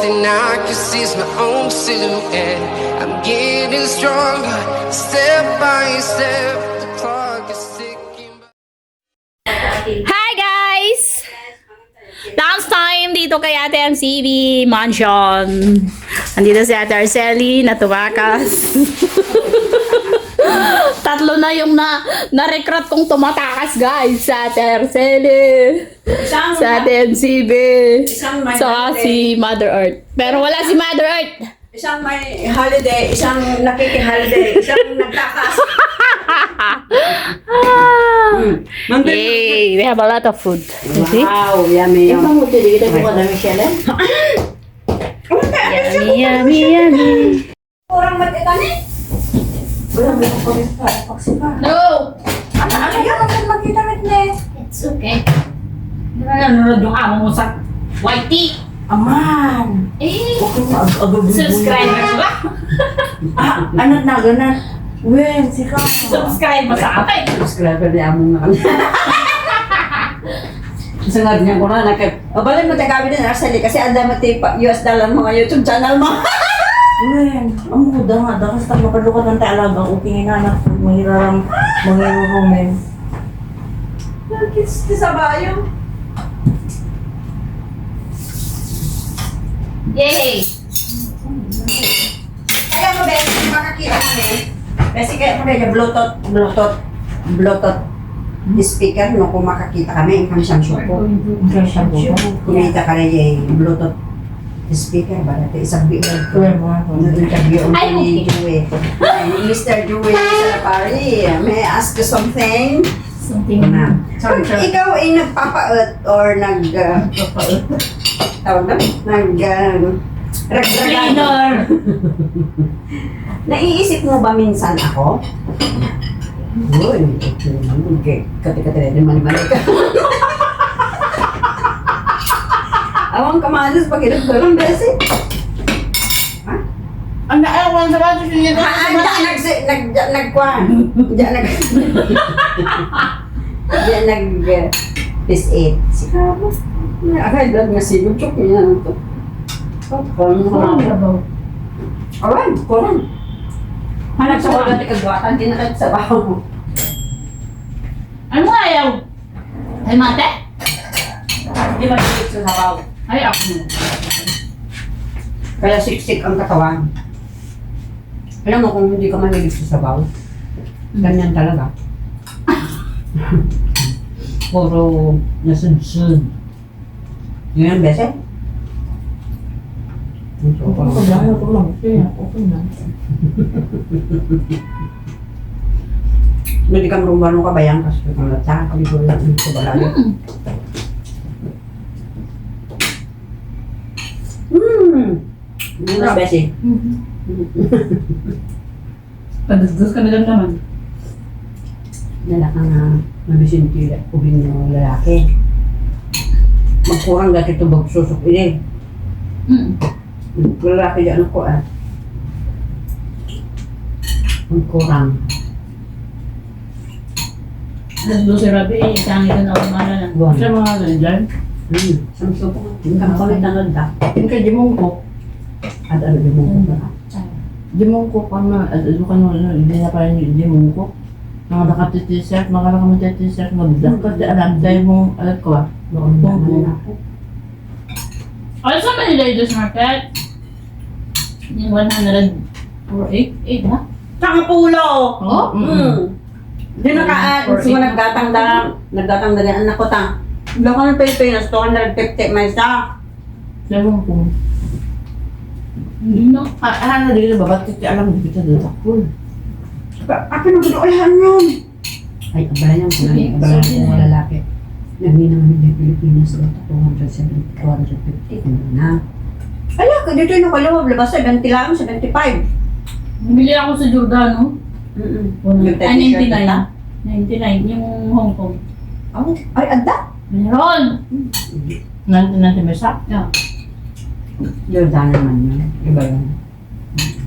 thing I can see is my own silhouette. I'm getting stronger, step by step. The clock is ticking. Hi guys! Last time dito kay Ate MCB Mansion. Andito si Ate Arceli na tumakas. Tatlo na yung na-recruit kong tumatakas guys. Sa Ate Arceli, sa Ate MCB, sa si Mother Earth. Pero wala si Mother Earth. Isang may holiday, isang nakiki-holiday, isang nagtakas. Yay! We have a lot of food. Okay? Wow, yummy yum. Yummy, yummy, yummy. Kurang matikan eh. Wala mo yung kumista. No! Ano yan? Ang magkitamit na eh. It's okay. Nanonood yung amo mo sa YT. Aman. Eh, subscribers ba? Ano na ganan? Wen, sika. Subscribe mo sa akin. Subscriber niya mo nga. Sangat niya ko na balik mo tagabi din Arceli kasi anda mati US dollar mga YouTube channel mo. Wen, ang muda nga daw kasi tama palukat ng taalaga okay na anak mahirarang mangirurumen. Kids sa bayo. Yay! Kaya mo ba makakita kami? Kasi kaya mo kaya Bluetooth speaker no kung makakita kami ang kami siyang suko. Kumita ka rin yung Bluetooth speaker ba natin isang bilang ko. Nag-interview Ay, ni Joey. Mr. Joey sa Paris, may I ask you something? Something Na. So, ikaw ay nagpapaut or tawag na? cleaner. Naiisip mo ba minsan ako? Uy, okay. Kati-kati na naman ka. Awang kamalas pag inagdurang besi. Ha? Ang naayawan sa bato siya. Nagkwan. Diyan nag-piss 8. Sika mo. Akay daw nga sigod. Chok niya na ito. Alright, kurang. Hanap sa mga gati kagwatan, kinakit sa baho mo. Ano ayaw? Ay mate? Di ba sikik sa sabaw? Ay ako. Kaya siksik ang katawan. Alam mo kung hindi ka mahilig sa sabaw, ganyan talaga. Puro nasudsud. Yun ang bese? Hindi ka marunong ka bayang kasi kung latsa, kami ko lang sa balalo. Ano na bese? Padasdas ka na lang naman. Dala ka nga mabisintila, ubing ng lalaki. Magkurang dati ito magsusok ini. Lalaki dyan ako magkurang. Dasdo si Rabi, isang ito na umana na. Buwan. Siya mga ganyan. Samso po. Yung kapalit na ganda. Yung kay Jimong ko, At ano yung mga ba? Jimong ko pa na, ano ka nung, hindi na pa rin Jimong ko. Mga nakati-t-shirt, mga nakamati-t-shirt, magdakat, alam tayo mong, alam ko ah. Noon naman ako. Also, may ladies market. Yung 108 ha? Tangpulo! Oh? Di naggatang na rin anak ko tang. Wala ka ng Pilipinas, 250 may isa. Jimong ko. Hindi na. Ano din ba? Ba't kasi alam mo kita doon ako? Apa nang ginuulahan yun? Ay, abala niya kung nanging abala niya kung mga lalaki. Nagmi naman yung Pilipinas ito, 270, 250. Ano na? Ala, dito yung nakalawag, labas 70 lang, 75. Bumili ako sa Giordano. Yung Ay, t-shirt na 99. 99. Yung Hong Kong. Oh, ay, adda. Meron. Nanti may sak? Yeah. Jordan naman yun. Iba yun.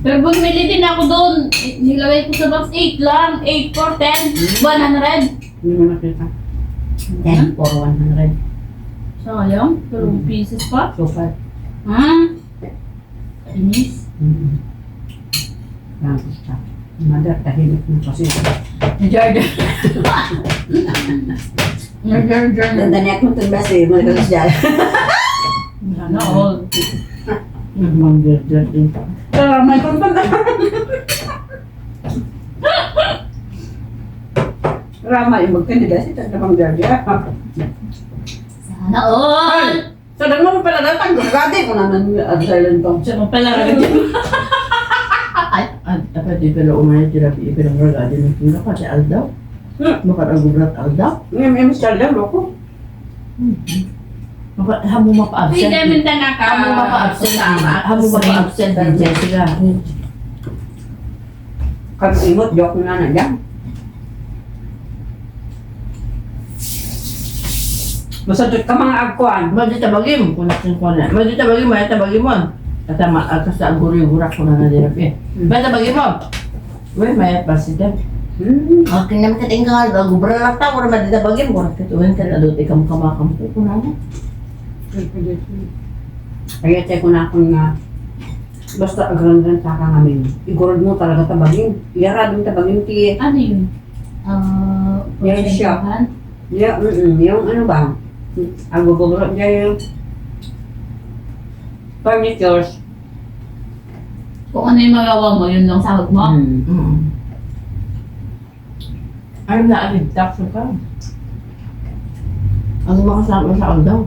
Pero bumili din ako doon. Nilagay ko sa box 8 lang. 8 for 10. 100. Hindi mo nakita. 10 for 100. Sayang. Pero pieces pa. So far. Hmm? Inis. Tapos siya. Mother, tahimik mo kasi. Jordan. Jordan. Dandaniak mo ito ba si Magalas dyan? Sana all. Nagmang-Jordan din pa. Pero may kontan na. Rama, yung magkandida si Tandamang Jardia. Sana all! So, doon mo pala datang. Gagadi ko naman at silent tong. Siya mo pala rin. At di pala umaya tirapi ipilang ragadi ng pula kasi aldaw. Makaragulat aldaw. Ngayon, Miss Charlie, loko. Hamo mapa-absent. Hindi naman na ka. Hamo mapa-absent. Hamo mapa-absent din Jessica. Kami imot, joke nga na dyan. Basta ka mga agkuhan. Madi tabagim, kunasin ko na. Madi tabagim, may tabagim mo. At sa aguri-gurak ko na nadirapi. May tabagim mo. Uy, may president. Okay naman ka tinggal, gubra lang tao, wala madi tabagim. Wala kituwin ka na doon, ikam kamakampo ko na mo. Kaya check ko na akong nga. Basta agran-gran sa ka namin. Igurad mo talaga tabagin. Iyaradong tabagin ti. Ano yun? Yan siya. Yung ano ba? Ang gugurad niya yung furnitures. Kung ano yung magawa mo, yun lang sahod mo. Ay, na-aligtak ka. Ano makasama sa aldaw?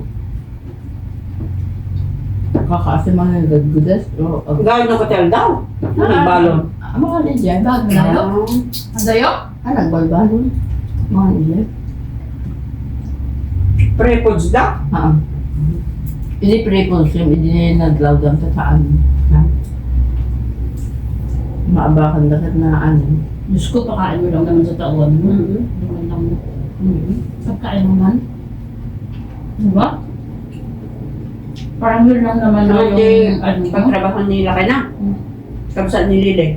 Kakaasi man yung gaggudas. Gawin ng hotel daw. Nagbalon. Mga niya, bago na yun. Ang dayo? Nagbalbalon. Mga niya. Pre-foods daw. Hindi pre-pulse yung hindi naglaw ang tataan. Maabakan na na ano. Diyos ko, pakain mo lang naman sa taon mo. Naman lang mo. Pagkain mo man. Diba? Parang yun lang naman na Naman di yung ano mo. pagtrabaho nila ka na. Kamsaan ni Lili.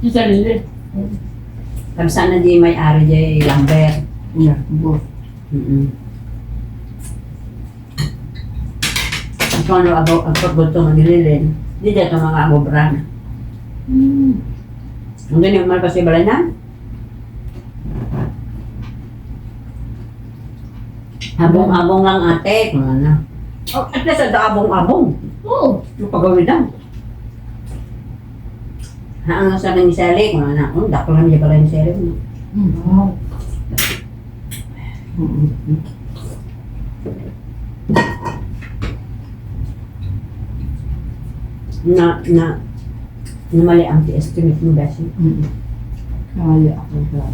Si sarili. Kamsaan na di may-ari di Lambert. Yeah, both. Kung ano ang pagbuto ng Lili, di dito mga agobran. Ang ganyan man kasi balay na. Abong-abong lang ate. Kung ano. Oh, at least ang abong-abong. Oo. Yung pagawin lang. Ang sa ni Sally, kung ano. Dako lang niya balay ni Sally. Wow. Na mali ang estimate mo kasi. Kaya ako ba?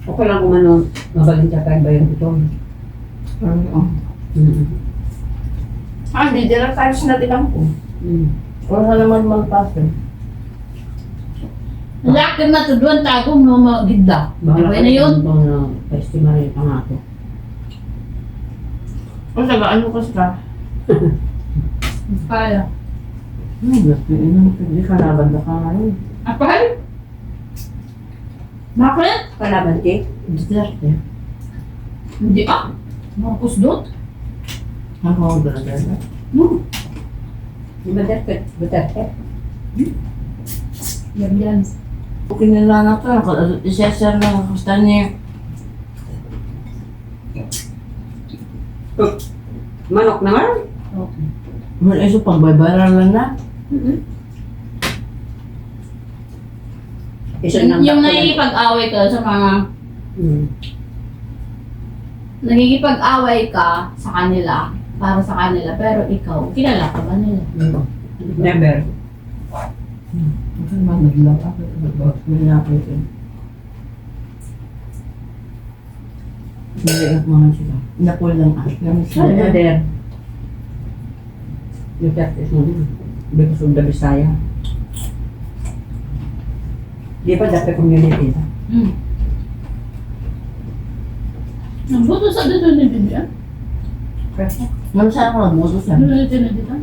Okay lang kung ano, mabaling tsakag ba yung ito. Hindi dira tayo sinatilang ko. Wala naman malpasin. Laki na to doon tago mo magida. Bahala Okay na yun. Bang estimate ang ako. O saga, ano ka sa? Kaya. Hindi ka nabad na ka ngayon. Apal? Bakit? Kalaban ti? Duterte. Hindi ah. Marcos doon? Ako ang dala-dala. Di ba Duterte? Yan. Okay na lang ako. Isa-share lang ako sa niya. Manok naman? Okay. Mula iso pagbaybaran lang na. Yung nakikipag-away ka sa mga nakikipag-away ka sa kanila para sa kanila pero ikaw kilala ka ba nila? Never. Ito naman naglang ako. Hindi ako ito. Hindi ako mga sila. Napul lang ako. Never. Duterte is mo because of the Bisaya. Di ba dati community na? Nagbuto sa dito ni Bibian? Naman sana ako nagbuto siya. Ano na dito?